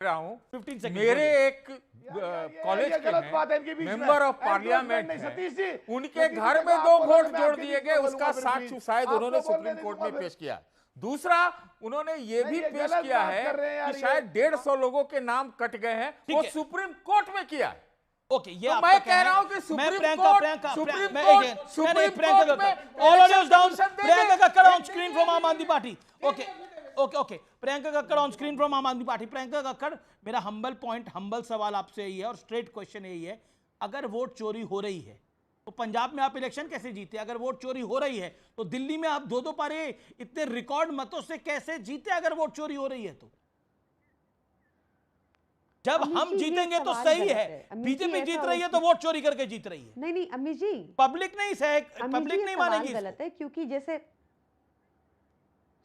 रहा हूँ 15 सेकंड मेरे एक कॉलेज के मेंबर ऑफ पार्लियामेंट हैं, उनके घर में 2 वोट जोड़ दिए गए, उसका साक्ष्य शायद उन्होंने सुप्रीम कोर्ट में पेश किया। दूसरा, उन्होंने ये भी पेश किया है कि शायद 150 लोगों के नाम कट गए हैं, वो सुप्रीम कोर्ट में किया है। ओके, ये तो मैं कह रहा हूं कि सुप्रीम कोर्ट में all audios down, Priyanka Kakkar on screen from आम आदमी party. Okay okay okay, Priyanka Kakkar on screen from आम आदमी पार्टी। प्रियंका कक्कड़, मेरा हम्बल सवाल आपसे यही है और स्ट्रेट क्वेश्चन यही है, अगर वोट चोरी हो रही है तो पंजाब में आप इलेक्शन कैसे जीते? अगर वोट चोरी हो रही है तो दिल्ली में आप 2-2 पारे इतने रिकॉर्ड मतों से कैसे जीते अगर वोट चोरी हो रही है? तो जब हम जीतेंगे तो सही है, बीजेपी जीत रही है तो वोट चोरी करके जीत रही है। नहीं अमित जी, पब्लिक नहीं मानेगी। गलत है, क्योंकि जैसे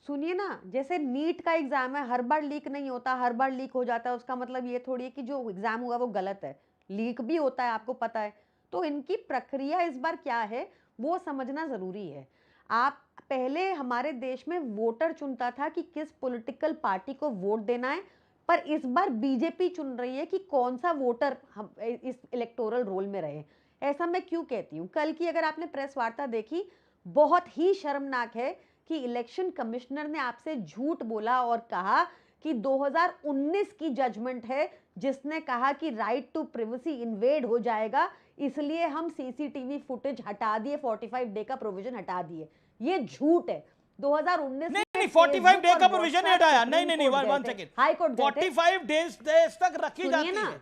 सुनिए ना, जैसे नीट का एग्जाम है, हर बार लीक नहीं होता, हर बार लीक हो जाता है, उसका मतलब ये थोड़ी है कि जो एग्जाम हुआ वो गलत है। लीक भी होता है, आपको पता है। तो इनकी प्रक्रिया इस बार क्या है वो समझना जरूरी है। आप पहले हमारे देश में वोटर चुनता था कि किस पॉलिटिकल पार्टी को वोट देना है, पर इस बार बीजेपी चुन रही है कि कौन सा वोटर हम इस इलेक्टोरल रोल में रहे। ऐसा मैं क्यों कहती हूँ? कल की अगर आपने प्रेस वार्ता देखी, बहुत ही शर्मनाक है कि इलेक्शन कमिश्नर ने आपसे झूठ बोला और कहा कि 2019 की जजमेंट है जिसने कहा कि राइट टू प्राइवेसी इन्वेड हो जाएगा, इसलिए हम सीसीटीवी फुटेज हटा दिए, 45 डे का प्रोविजन हटा दिए। ये झूठ है। 2019 नहीं 45 डे का प्रोविजन नहीं हटाया। नहीं 1 सेकंड, हाई कोर्ट 45 डेज तक रखी जाती है,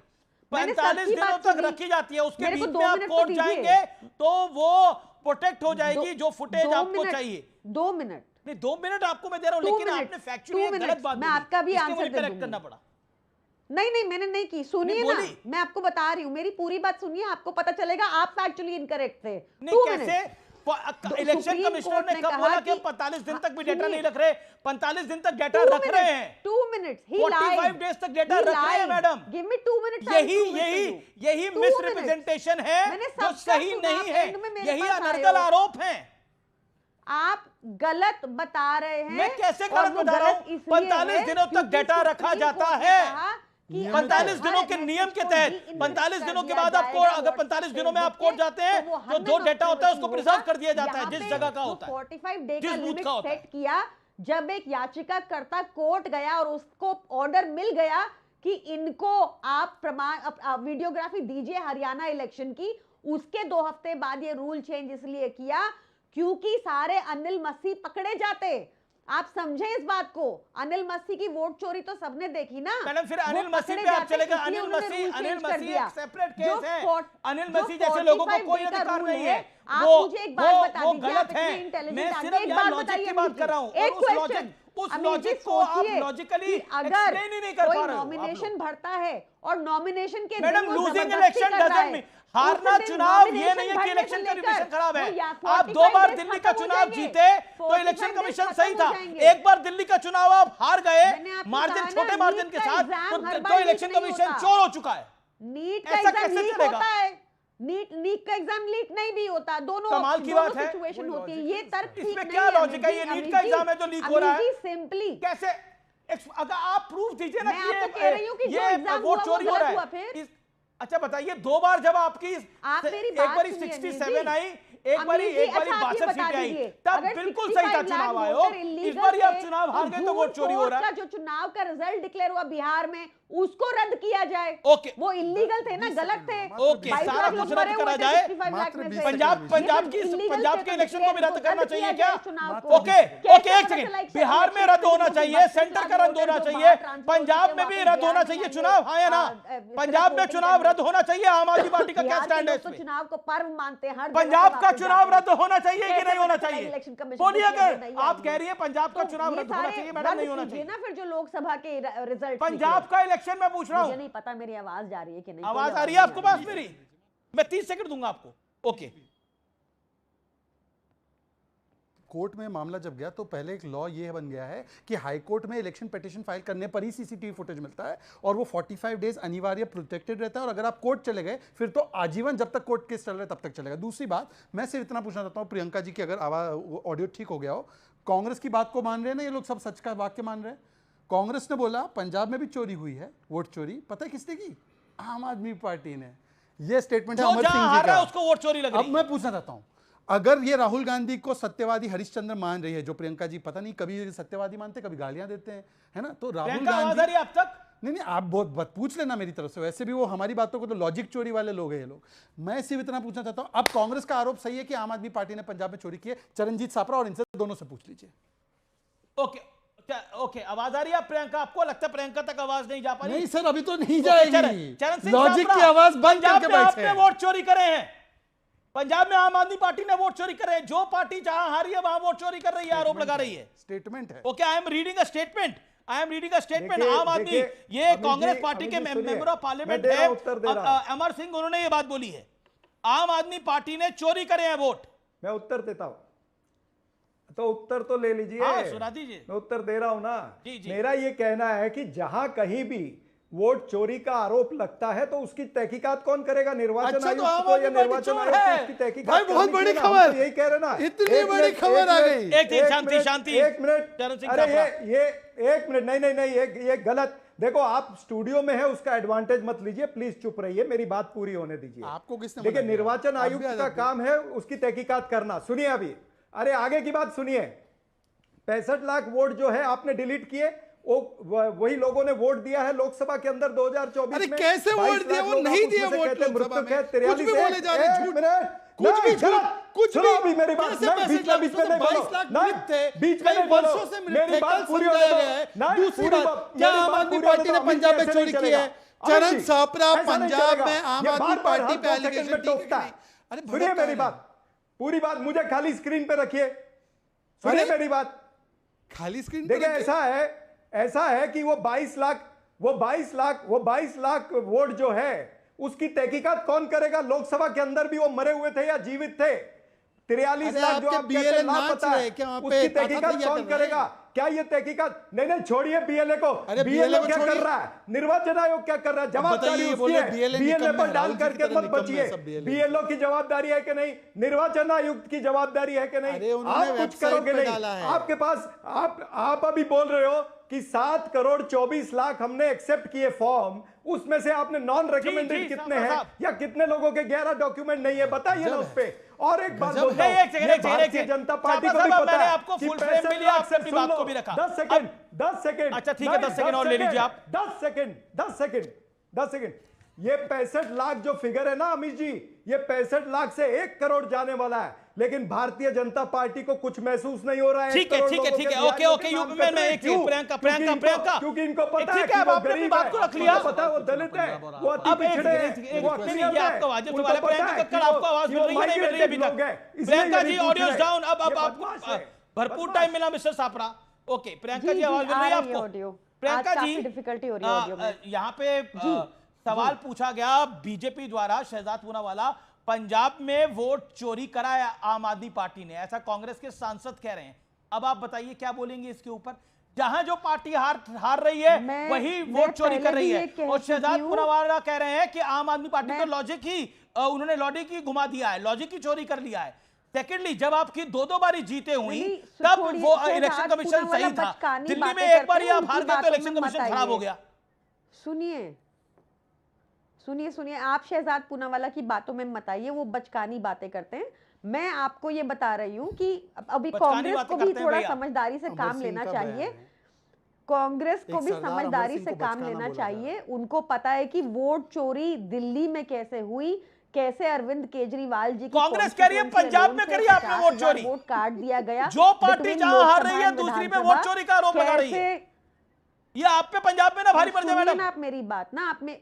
45 दिनों तक रखी जाती है। उसके बीच में आप कोर्ट जाएंगे तो वो प्रोटेक्ट हो जाएगी जो फुटेज आपको चाहिए। 2 मिनट नहीं, 2 मिनट आपको मैं दे रहा हूं, लेकिन आपने फैक्चुअली गलत बात मैं आपका भी आंसर करेक्ट करना पड़ा। नहीं मैंने नहीं की, सुनिए ना, मैं आपको बता रही हूँ, मेरी पूरी बात सुनिए, आपको पता चलेगा आप फैक्चुअली इनकरेक्ट थे। नहीं कैसे? इलेक्शन कमिश्नर ने कब बोला कि 45 दिन तक भी डेटा नहीं रख रहे? 45 दिन तक डेटा रख रहे हैं। 2 मिनट्स, 45 डेज तक डेटा रख रहे हैं मैडम। Give me 2 minutes. यही मिसरिप्रेजेंटेशन है जो सही नहीं है, यही अनर्गल आरोप है। आप गलत बता रहे हैं। मैं कैसे गलत बता रहा हूं? 45 दिनों तक डेटा रखा जाता है, 45 दिनों के नियम के तहत। 45 दिनों के बाद आपको, अगर 45 दिनों में आप कोर्ट जाते हैं तो जो डेटा होता है उसको प्रिजर्व कर दिया जाता है, जिस जगह का होता है, 45 डे का लिमिट सेट किया। जब एक याचिकाकर्ता कोर्ट गया और उसको ऑर्डर मिल गया कि इनको आप प्रमाण वीडियोग्राफी दीजिए हरियाणा इलेक्शन की, उसके 2 हफ्ते बाद ये रूल चेंज इसलिए किया क्योंकि सारे अनिल मसीह पकड़े जाते। आप समझे इस बात को? अनिल मसीह की वोट चोरी तो सबने देखी ना मैडम। फिर अनिल मसीह पे आप चलेगा। अनिल मसीह एक सेपरेट केस है। अनिल मसीह जैसे लोगों को कोई अधिकार नहीं है। आप मुझे एक बात बता दीजिए, गलत है। मैं सिर्फ यहाँ लॉजिक की बात कर रहा हूँ, उस लॉजिक को आप लॉजिकली एक्सप्लेन ही नहीं कर पा रहे हो। नॉमिनेशन भरता है और नॉमिनेशन के madam losing election doesn't mean हारना चुनाव ये नहीं है कि इलेक्शन कमीशन खराब है। आप 2 बार दिल्ली का चुनाव जीते तो इलेक्शन कमीशन सही था, एक बार दिल्ली का चुनाव आप हार गए मार्जिन, छोटे मार्जिन के साथ, तो इलेक्शन कमीशन चोर हो चुका है। नीट का एग्जाम लीक होता है, नीट का एग्जाम लीक नहीं भी होता, दोनों कमाल की बात है। सिचुएशन होती है। ये तर्क ठीक इसमें क्या लॉजिक है? ये नीट का एग्जाम है जो लीक हो रहा है। सिंपली कैसे? अगर आप प्रूफ दीजिए ना कि ये वोट चोरी हो रहा है। अच्छा बताइए, 2 बार जब आपकी एक बारी 67 आई, एक बारी 62 सीटें आई, तब बिल्कुल सही था चुनाव आयोग। इस बार आप चुनाव हार गए तो वोट चोरी हो रहा है। जो चुनाव का रिजल्ट डिक्लेयर हुआ बिहार में, उसको रद्द किया जाए। ओके, वो इलीगल थे ना, गलत थे। ओके, सारा कुछ रद्द करा जाए। पंजाब के इलेक्शन को भी रद्द करना चाहिए क्या? ओके, एक सेकंड, बिहार में रद्द होना चाहिए, सेंटर का रद्द होना चाहिए, पंजाब में भी रद्द होना चाहिए चुनाव, हाँ या ना? पंजाब में चुनाव रद्द होना चाहिए। आम आदमी पार्टी का क्या स्टैंड है इसमें? चुनाव को पर्व मानते हैं। पंजाब का चुनाव रद्द होना चाहिए कि नहीं होना चाहिए? बोलिए। अगर आप कह रही है पंजाब का चुनाव रद्द होना चाहिए, मैडम नहीं होना चाहिए ना। फिर जो लोकसभा के रिजल्ट, पंजाब का इलेक्शन मैं पूछ रहा हूं। मुझे नहीं पता मेरी आवाज जा रही है कि नहीं। आवाज आ रही है आपको पास मेरी? मैं 30 सेकंड दूंगा आपको। ओके, कोर्ट में मामला जब गया तो पहले एक लॉ ये बन गया है कि हाई कोर्ट में इलेक्शन पिटीशन फाइल करने पर ही सीसीटीवी फुटेज मिलता है और वो 45 डेज अनिवार्य प्रोटेक्टेड रहता है। और अगर आप कोर्ट चले गए फिर तो आजीवन, जब तक कोर्ट केस चल रहा है तब तक चलेगा। दूसरी बात, मैं सिर्फ इतना पूछना चाहता हूँ प्रियंका जी की, अगर आवाज ऑडियो ठीक हो गया हो, कांग्रेस की बात को मान रहे हैं ना ये लोग? सब सच का वाक्य मान रहे हैं? कांग्रेस ने बोला पंजाब में भी चोरी हुई है, वोट चोरी, पता है किसने की? आम आदमी पार्टी ने। ये स्टेटमेंट है अमर सिंह जी का। उसको वोट चोरी लग रही अब मैं पूछना चाहता हूं, अगर ये राहुल गांधी को सत्यवादी हरिश्चंद्र मान रही है, जो प्रियंका जी पता नहीं कभी सत्यवादी मानते कभी गालियां देते हैं, है ना, तो राहुल गांधी अब तक नहीं आप बहुत पूछ लेना मेरी तरफ से, वैसे भी वो हमारी बातों को तो लॉजिक चोरी वाले लोग हैं ये लोग। मैं सिर्फ इतना पूछना चाहता हूं, अब कांग्रेस का आरोप सही है कि आम आदमी पार्टी ने पंजाब में चोरी की है, चरणजीत सापरा और इनसे दोनों से पूछ लीजिए। ओके, आवाज आ रही है प्रियंका? आपको लगता है प्रियंका तक आवाज नहीं जा पा रही? नहीं सर, अभी तो नहीं जाएगी। चरण सिंह लॉजिक की आवाज बंद करके बैठे। आपने वोट चोरी करे हैं पंजाब में, आम आदमी पार्टी ने वोट चोरी करे हैं। जो पार्टी जहां हारी है वहां वोट चोरी कर रही है, आरोप लगा रही है। स्टेटमेंट है। Okay, I am reading a statement. आम आदमी, ये कांग्रेस पार्टी के मेंबर ऑफ पार्लियामेंट है अमर सिंह, उन्होंने ये बात बोली है, आम आदमी पार्टी ने चोरी करे हैं वोट। मैं उत्तर देता हूं, तो उत्तर तो ले लीजिए। हाँ, सुना दीजिए। मैं उत्तर दे रहा हूं ना। जी। मेरा ये कहना है कि जहां कहीं भी वोट चोरी का आरोप लगता है तो उसकी तहकीकात कौन करेगा? निर्वाचन आयोग को या निर्वाचन आयोग को उसकी तहकीकात? भाई बहुत बड़ी खबर, यही कह रहे ना, इतनी बड़ी खबर आ गई। शांति, एक मिनट, अरे ये एक मिनट, नहीं, ये गलत। देखो, आप स्टूडियो में है, उसका एडवांटेज मत लीजिए, प्लीज चुप रहिए, मेरी बात पूरी होने दीजिए। आपको किसने? देखिए, निर्वाचन आयोग का काम है उसकी तहकीकात करना। सुनिए अभी, अरे आगे की बात सुनिए। 65 लाख वोट जो है आपने डिलीट किए, वही लोगों ने वोट दिया है लोकसभा के अंदर 2024 अरे में। कैसे वोट दिया? वो नहीं दिया वोट लोकसभा में। कुछ भी बोले जा रहे हैं, कुछ भी मेरी बात बीच में नहीं बोलो, बीच में नहीं बोलो, वर्षों से मेरी बात पूरी होने दो। दूसरी बात, क्या आम आदमी पार्टी ने पंजाब में चोरी की है? चरण सापरा पंजाब में आम आदमी पार्टी पे एलिगेशन ठोकता है। अरे सुनिए मेरी बात, पूरी बात मुझे खाली स्क्रीन पे रखिए, सुनिए मेरी बात खाली स्क्रीन। देखिए, ऐसा है कि वो 22 लाख वोट जो है उसकी तहकीकात कौन करेगा? लोकसभा के अंदर भी वो मरे हुए थे या जीवित थे? 43 लाख जो आप कहते हैं लापता है, उसकी तहकीकात कौन करेगा? क्या ये तहकीकात? नहीं, छोड़िए बीएलए को। बीएलए क्या कर रहा है? निर्वाचन आयोग क्या कर रहा है? जवाबदारी उसकी है। बीएलए पर डाल करके मत बचिए। बीएलओ की जवाबदारी है कि नहीं? निर्वाचन आयुक्त की जवाबदारी है कि नहीं? आप कुछ करोगे नहीं। आपके पास आप अभी बोल रहे हो कि 7 करोड़ 24 लाख हमने एक्सेप्ट किए फॉर्म, उसमें से आपने नॉन रिकमेंडेड कितने हैं या कितने लोगों के 11 डॉक्यूमेंट नहीं है, बताइए ना उस पे। और एक बात बोलता हूं, भारतीय जनता पार्टी को भी पता है आपको फुल फ्रेम मिली, आपसे अपनी बात को भी रखा। 10 सेकंड। अच्छा ठीक है, 10 सेकंड और ले लीजिए आप। 10 सेकंड। ये 65 लाख जो फिगर है ना अमित जी, ये 65 लाख से 1 करोड़ जाने वाला है, लेकिन भारतीय जनता पार्टी को कुछ महसूस नहीं हो रहा है। ठीक है, ओके, मैं एक चीज, प्रियंका, क्योंकि इनको पता है कि वो गरीब बात को रख लिया, पता है वो दलित है, वो अति पिछड़े हैं, वो अक्षर है, आपका वाजिब सवाल है प्रियंका कक्कड़, आपको आवाज मिल रही है नहीं मिल रही अभी तक? प्रियंका जी ऑडियो डाउन, अब आपको भरपूर टाइम मिला मिस्टर सापरा। ओके, प्रियंका जी आवाज मिल रही है आपको? प्रियंका जी, डिफिकल्टी हो रही है ऑडियो में। यहाँ पे सवाल पूछा गया बीजेपी द्वारा, शहजाद पूनावाला, पंजाब में वोट चोरी कराया आम आदमी पार्टी ने, ऐसा कांग्रेस के सांसद कह रहे हैं। अब आप बताइए क्या बोलेंगे इसके ऊपर? जहां जो पार्टी हार रही है वही वोट चोरी कर रही है, और शहजाद पूनावाला कह रहे हैं कि आम आदमी पार्टी तो उन्होंने लॉजिक ही घुमा दिया है, लॉजिक ही चोरी कर लिया है। सेकेंडली, जब आपकी 2 बारी जीते हुई तब वो इलेक्शन कमीशन सही था। दिल्ली में एक बार आप हार गए तो इलेक्शन कमीशन खराब हो गया। सुनिए, आप शहजाद पूनावाला की बातों में मत आइए, वो बचकानी बातें करते हैं। मैं आपको ये बता रही हूँ कि अभी कांग्रेस को भी थोड़ा समझदारी से काम लेना चाहिए। कांग्रेस को भी समझदारी से काम लेना चाहिए। उनको पता है कि वोट चोरी दिल्ली में कैसे हुई, कैसे अरविंद केजरीवाल जी की कांग्रेस कह रही है पंजाब में करिए आपने वोट चोरी, वोट काट दिया गया। जो पार्टी जहां हार रही है दूसरी में वोट चोरी का आरोप लगा रही है। ये आप पे पंजाब में ना भारी पड़ जाए मैडम। आप मेरी बात ना, आप में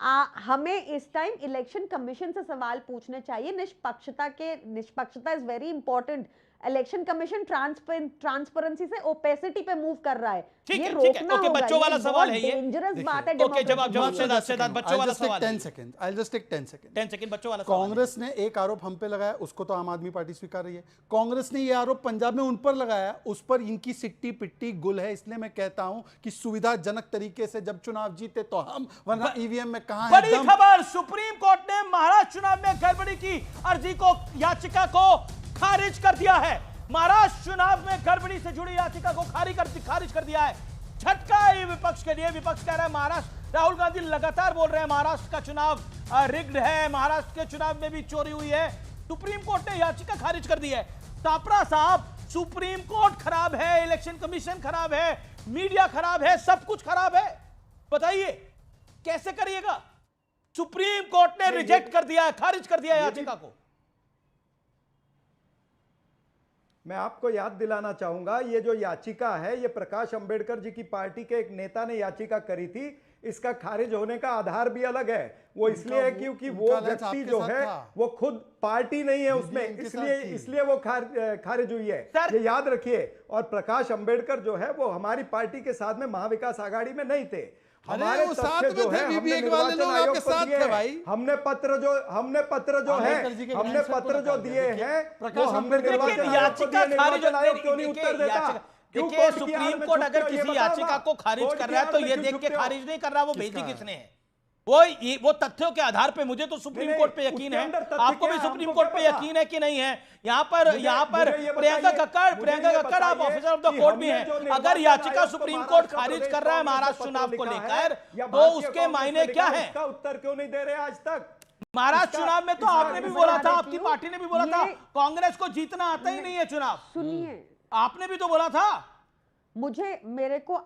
हमें इस टाइम इलेक्शन कमीशन से सवाल पूछने चाहिए। निष्पक्षता is very important. Election commission transparency से ओपेसिटी पे मूव कर रहा है। ये रोकना होगा। बच्चों वाला सवाल है ये, डेंजरस बात है। ओके, जवाब शहजाद, बच्चों वाला सवाल। 10 सेकंड बच्चों वाला। कांग्रेस ने एक आरोप हम पे लगाया, उसको तो आम आदमी पार्टी स्वीकार रही है। कांग्रेस ने ये आरोप पंजाब में उन पर लगाया, उस पर इनकी सिट्टी पिट्टी गुल है। इसलिए मैं कहता हूं कि सुविधाजनक तरीके से जब चुनाव जीते तो हम, वरना ईवीएम में कहां है बड़ी खबर, सुप्रीम कोर्ट ने महाराष्ट्र चुनाव में गड़बड़ी की अर्जी को, याचिका को खारिज कर दिया है। महाराष्ट्र चुनाव में गड़बड़ी से जुड़ी याचिका को खारिज कर दिया है। झटका है ये विपक्ष के लिए। विपक्ष कह रहा है महाराष्ट्र, राहुल गांधी लगातार बोल रहे हैं महाराष्ट्र का चुनाव रिग्ड है, महाराष्ट्र के चुनाव में भी चोरी हुई है। सुप्रीम कोर्ट ने याचिका खारिज कर दी है। तापरा साहब, सुप्रीम कोर्ट खराब है, इलेक्शन कमीशन खराब है, मीडिया खराब है, सब कुछ खराब है। बताइए कैसे करिएगा? सुप्रीम कोर्ट ने रिजेक्ट कर दिया है, खारिज कर दिया याचिका को। मैं आपको याद दिलाना चाहूंगा, ये जो याचिका है ये प्रकाश अंबेडकर जी की पार्टी के एक नेता ने याचिका करी थी। इसका खारिज होने का आधार भी अलग है। वो इसलिए है क्योंकि वो व्यक्ति जो है वो खुद पार्टी नहीं है उसमें, इसलिए वो खारिज हुई है, ये याद रखिए। और प्रकाश अंबेडकर जो है वो हमारी पार्टी के साथ में महाविकास आघाड़ी में नहीं थे। हमारे तथ्य जो है हमने निर्वाचन आयोग को दिए, हमने पत्र जो दिए हैं वो हमने निर्वाचन आयोग को दिए। निर्वाचन आयोग क्यों नहीं उत्तर देता? देखिए सुप्रीम कोर्ट अगर किसी याचिका को खारिज कर रहा है तो ये देख के खारिज नहीं कर रहा वो भेजी किसने है। वो तथ्यों के आधार पे मुझे तो सुप्रीम कोर्ट पे यकीन है, आपको भी सुप्रीम कोर्ट पे यकीन है कि नहीं है? यहाँ पर प्रियंका कक्कड़ आप ऑफिसर ऑफ द कोर्ट भी हैं। अगर याचिका सुप्रीम कोर्ट खारिज कर रहा है महाराष्ट्र चुनाव को लेकर तो उसके मायने क्या है? इसका उत्तर क्यों नहीं दे रहे आज तक? महाराष्ट्र चुनाव में तो आपने भी बोला था, आपकी पार्टी ने भी बोला था कांग्रेस को जीतना आता ही नहीं है चुनाव। सुनिए, आपने भी तो बोला था। मेरे को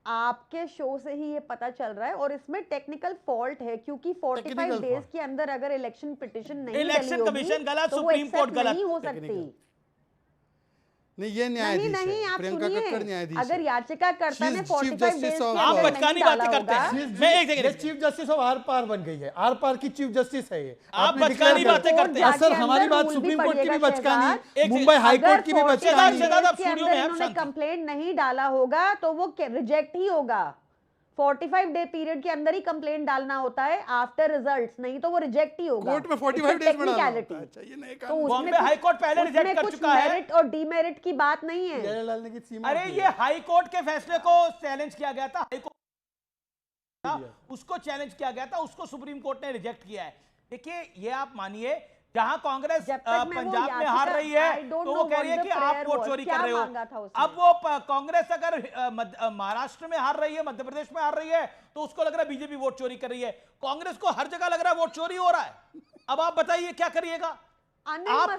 आपके शो से ही ये पता चल रहा है और इसमें टेक्निकल फॉल्ट है क्योंकि 45 डेज के अंदर अगर इलेक्शन पिटीशन नहीं इलेक्शन कमीशन गलत, सुप्रीम कोर्ट गलत, नहीं हो सकती। नहीं, ये न्यायाधीश नहीं, है, आप प्रियंका सुनिए, कक्कड़ न्यायाधीश अगर है। याचिकाकर्ता ने 45 डेज आप बचकानी बातें करते हैं। मैं एक ये चीफ जस्टिस ऑफ आर पार बन गई है, आर पार की चीफ जस्टिस है ये। आप बचकानी बातें करते हैं। सर हमारी बात सुप्रीम कोर्ट की भी बचकानी, मुंबई हाई कोर्ट की भी बचकानी। उन्होंने कंप्लेंट नहीं डाला होगा तो वो रिजेक्ट ही होगा। 45 डे पीरियड के अंदर ही कंप्लेंट डालना होता है आफ्टर रिजल्ट्स, नहीं तो वो रिजेक्ट ही होगा। कोर्ट में 45 डेज में डालना होता है। अच्छा, ये नए तो कानून। बॉम्बे हाई कोर्ट पहले रिजेक्ट कर चुका है। मेरिट और डीमेरिट की बात नहीं है। जय डालने की सीमा अरे होती ये है। हाई कोर्ट के फैसले को चैलेंज किया गया था, हाई कोर्ट उसको चैलेंज किया गया था, उसको सुप्रीम कोर्ट ने रिजेक्ट किया है। देखिए ये आप मानिए जहां कांग्रेस पंजाब में हार रही है तो वो कह रही है कि आप वोट चोरी कर रहे हो। अब वो कांग्रेस अगर महाराष्ट्र में हार रही है, मध्य प्रदेश में हार रही है तो उसको लग रहा है बीजेपी वोट चोरी कर रही है। कांग्रेस को हर जगह लग रहा है वोट चोरी हो रहा है। अब आप बताइए क्या करिएगा? आप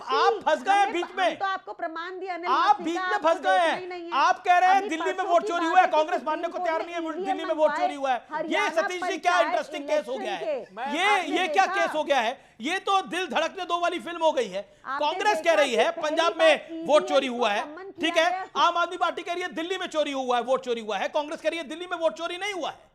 फंस गए बीच में, तो आपको प्रमाण दिया, आप बीच में फंस गए हैं। आप कह रहे हैं दिल्ली में वोट चोरी हुआ है, कांग्रेस मानने को तैयार नहीं है दिल्ली में वोट चोरी हुआ है। ये सतीश जी क्या इंटरेस्टिंग केस हो गया है, ये क्या केस हो गया है? ये तो दिल धड़कने दो वाली फिल्म हो गई है। कांग्रेस कह रही है पंजाब में वोट चोरी हुआ है, ठीक है। आम आदमी पार्टी कह रही है दिल्ली में चोरी हुआ है, वोट चोरी हुआ है। कांग्रेस कह रही है दिल्ली में वोट चोरी नहीं हुआ है,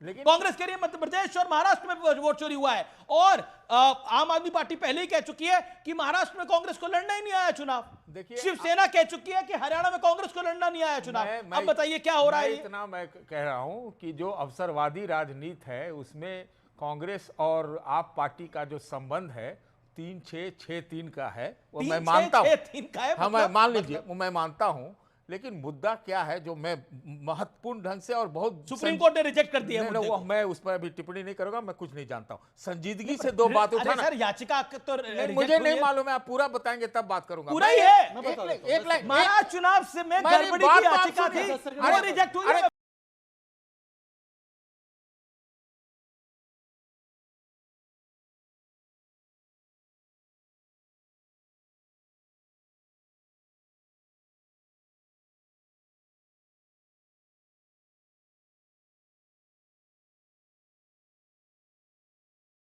लेकिन कांग्रेस कह रही है मध्य प्रदेश और महाराष्ट्र में वोट चोरी हुआ है। और आम आदमी पार्टी पहले ही कह चुकी है कि महाराष्ट्र में कांग्रेस को लड़ना ही नहीं आया चुनाव। देखिए, शिवसेना कह चुकी है कि हरियाणा में कांग्रेस को लड़ना नहीं आया चुनाव। अब बताइए क्या हो रहा है? इतना मैं कह रहा हूं कि जो अवसरवादी राजनीति है उसमें कांग्रेस और आप पार्टी का जो संबंध है 3-6-6-3 का है, वो मैं मानता हूं। 3-6-3 का है, हाँ, मान लीजिए वो मैं मानता हूं, लेकिन मुद्दा क्या है जो मैं महत्वपूर्ण ढंग से और बहुत सुप्रीम कोर्ट ने रिजेक्ट कर दिया वो मैं उस पर अभी टिप्पणी नहीं करूंगा, मैं कुछ नहीं जानता हूं। संजीदगी से दो बात उठाना। सर याचिका तो मुझे नहीं मालूम है, आप पूरा बताएंगे तब बात करूंगा। पूरा ही है। एक लाइन महाराष्ट्र चुनाव से में गड़बड़ी की याचिका थी, वो रिजेक्ट हुई।